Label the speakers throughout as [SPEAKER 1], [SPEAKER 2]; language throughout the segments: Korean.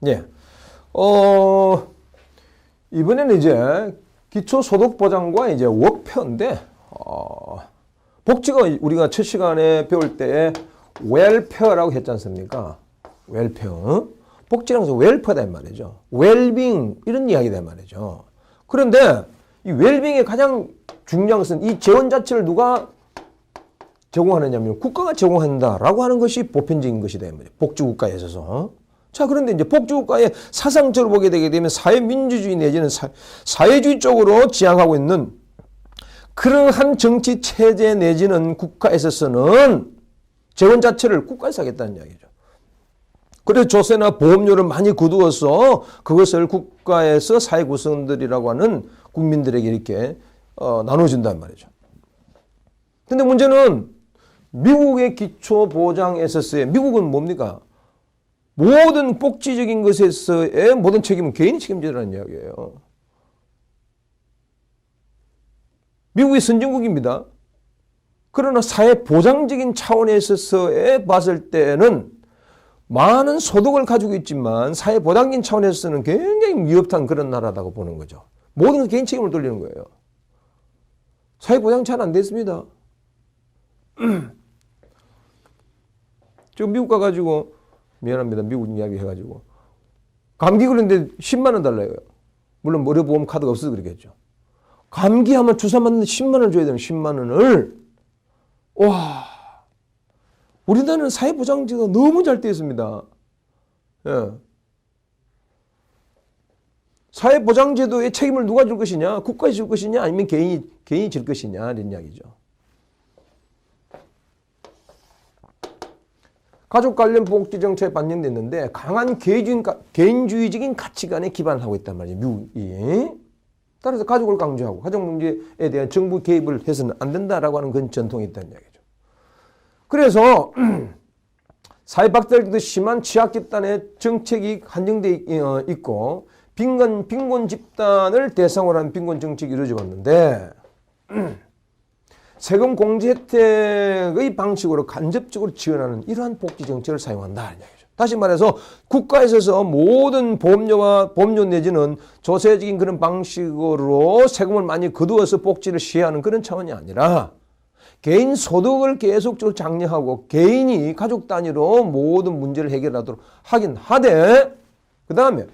[SPEAKER 1] 예. 이번에는 이제 기초소득보장과 이제 워크페어인데, 복지가 우리가 첫 시간에 배울 때 웰페어라고 했지 않습니까? 웰페어. 복지라는 것은 웰페어다 말이죠. 웰빙 이런 이야기다 말이죠. 그런데 이 웰빙의 가장 중요한 것은 이 재원 자체를 누가 제공하느냐면 국가가 제공한다라고 하는 것이 보편적인 것이다 말이죠. 복지국가에 있어서. 자, 그런데 이제 복지국가의 사상적으로 보게 되게 되면 사회민주주의 내지는 사회주의 쪽으로 지향하고 있는 그러한 정치 체제 내지는 국가에 있어서는 재원 자체를 국가에서 하겠다는 이야기죠. 그래서 조세나 보험료를 많이 거두어서 그것을 국가에서 사회 구성원들이라고 하는 국민들에게 이렇게 나눠준단 말이죠. 근데 문제는 미국의 기초보장에서의 미국은 뭡니까? 모든 복지적인 것에서의 모든 책임은 개인이 책임지라는 이야기예요. 미국이 선진국입니다. 그러나 사회보장적인 차원에 있어서의 봤을 때는 많은 소득을 가지고 있지만 사회보장적인 차원에서는 굉장히 미흡한 그런 나라라고 보는 거죠. 모든 것 개인 책임을 돌리는 거예요. 사회보장 잘 안 됐습니다. 지금 미국 가가지고 미안합니다. 미국 이야기 해가지고 감기 걸렸는데 10만 원 달라요. 물론 의료보험 카드가 없어서 그러겠죠. 감기하면 주사 맞는데 10만 원 줘야 되는 10만 원을 와 우리나라는 사회보장제도가 너무 잘 되어 있습니다. 예. 사회보장제도의 책임을 누가 줄 것이냐? 국가가 줄 것이냐? 아니면 개인이 질 것이냐? 이런 이야기죠. 가족 관련 복지 정책에 반영됐는데 강한 개인주의적인 가치관에 기반하고 있단 말이에요. 미국이. 따라서 가족을 강조하고 가족 문제에 대한 정부 개입을 해서는 안 된다라고 하는 그런 전통이 있다는 이야기죠. 그래서 사회박탈도 심한 취약 집단의 정책이 한정되어 있고 빈곤 집단을 대상으로 한 빈곤 정책이 이루어져 왔는데 세금 공제 혜택의 방식으로 간접적으로 지원하는 이러한 복지 정책을 사용한다는 이야기죠. 다시 말해서 국가에 있어서 모든 보험료 내지는 조세적인 그런 방식으로 세금을 많이 거두어서 복지를 시행하는 그런 차원이 아니라 개인 소득을 계속적으로 장려하고 개인이 가족 단위로 모든 문제를 해결하도록 하긴 하되 그 다음에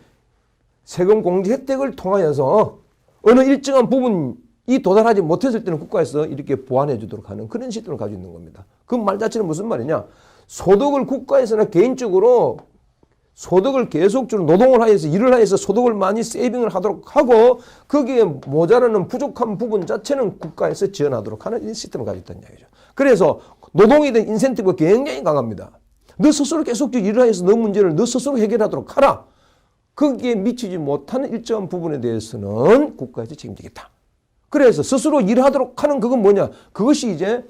[SPEAKER 1] 세금 공제 혜택을 통하여서 어느 일정한 부분이 도달하지 못했을 때는 국가에서 이렇게 보완해 주도록 하는 그런 시스템을 가지고 있는 겁니다. 그 말 자체는 무슨 말이냐? 소득을 국가에서나 개인적으로 소득을 계속적으로 노동을 하여서 일을 하여서 소득을 많이 세이빙을 하도록 하고 거기에 모자라는 부족한 부분 자체는 국가에서 지원하도록 하는 이 시스템을 가지고 있다는 이야기죠. 그래서 노동에 대한 인센티브가 굉장히 강합니다. 너 스스로 계속적으로 일을 하여서 너 문제를 너 스스로 해결하도록 하라. 거기에 미치지 못하는 일정한 부분에 대해서는 국가에서 책임지겠다. 그래서 스스로 일하도록 하는 그건 뭐냐? 그것이 이제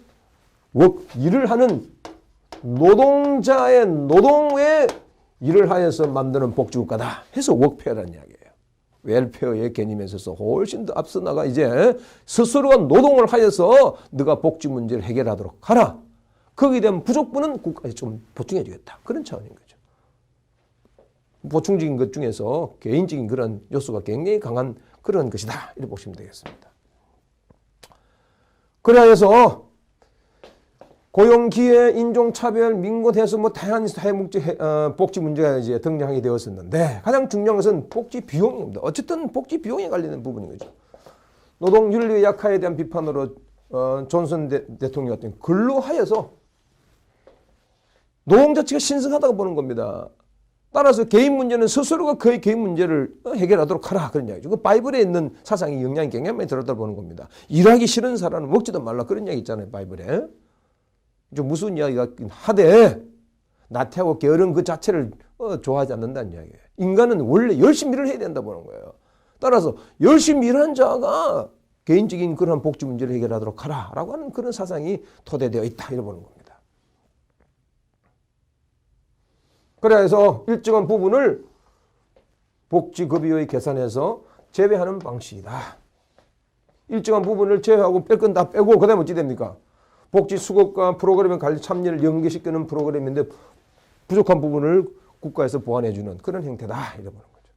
[SPEAKER 1] 일을 하는 노동자의 노동에 일을 하여서 만드는 복지국가다 해서 워크페어라는 이야기예요. 웰페어의 개념에 있어서 훨씬 더 앞서 나가 이제 스스로가 노동을 하여서 네가 복지 문제를 해결하도록 하라. 거기에 대한 부족분은 국가에서 좀 보충해 주겠다. 그런 차원인 거죠. 보충적인 것 중에서 개인적인 그런 요소가 굉장히 강한 그런 것이다. 이렇게 보시면 되겠습니다. 그래서 고용기회, 인종차별, 민곤해서 다양한 복지 문제가 이제 등장하게 되었었는데 가장 중요한 것은 복지 비용입니다. 어쨌든 복지 비용에 관련된 부분인 거죠. 노동윤리 약화에 대한 비판으로 존슨 대통령 같은 근로하여서 노동 자체가 신성하다고 보는 겁니다. 따라서 개인 문제는 스스로가 그의 개인 문제를 해결하도록 하라 그런 이야기죠. 그 바이블에 있는 사상이 영향이 굉장히 많이 들었다고 보는 겁니다. 일하기 싫은 사람은 먹지도 말라 그런 이야기 있잖아요. 바이블에. 좀 무슨 이야기가 하되 나태하고 게으른 그 자체를 좋아하지 않는다는 이야기예요. 인간은 원래 열심히 일을 해야 된다 보는 거예요. 따라서 열심히 일하는 자가 개인적인 그런 복지 문제를 해결하도록 하라라고 하는 그런 사상이 토대되어 있다 이렇게 보는 겁니다. 그래서 일정한 부분을 복지급여의 계산에서 제외하는 방식이다. 일정한 부분을 제외하고 뺄 건 다 빼고 그 다음에 어찌 됩니까? 복지 수급과 프로그램의 관리 참여를 연계시키는 프로그램인데 부족한 부분을 국가에서 보완해주는 그런 형태다 이래 보는 거죠.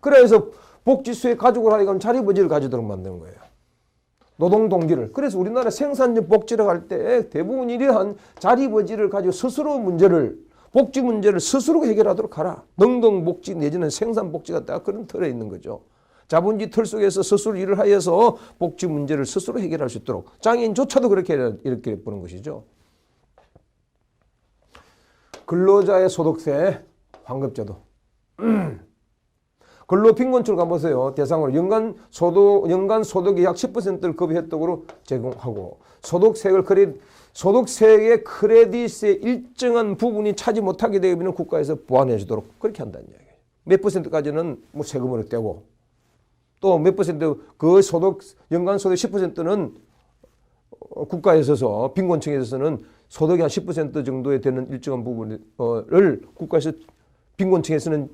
[SPEAKER 1] 그래서 복지수혜 가족을 하여금 자리버지를 가지도록 만드는 거예요. 노동동기를. 그래서 우리나라 생산적 복지를 할 때 대부분 이러한 자리버지를 가지고 스스로 문제를 복지 문제를 스스로 해결하도록 하라. 능동복지 내지는 생산복지가 딱 그런 틀에 있는 거죠. 자본주의 틀 속에서 스스로 일을 하여서 복지 문제를 스스로 해결할 수 있도록 장애인조차도 그렇게 이렇게 보는 것이죠. 근로자의 소득세 환급제도. 근로빈곤율 가보세요. 대상으로 연간 소득의 약 10%를 급여 혜택으로 제공하고 소득세의 크레딧의 일정한 부분이 차지 못하게 되면 국가에서 보완해 주도록 그렇게 한다는 이야기예요. 몇 %까지는 뭐 세금으로 떼고 또 몇 %, 그 연간 소득 10%는 국가에 있어서 빈곤층에 있어서는 소득이 한 10% 정도에 되는 일정한 부분을 국가에서 빈곤층에서는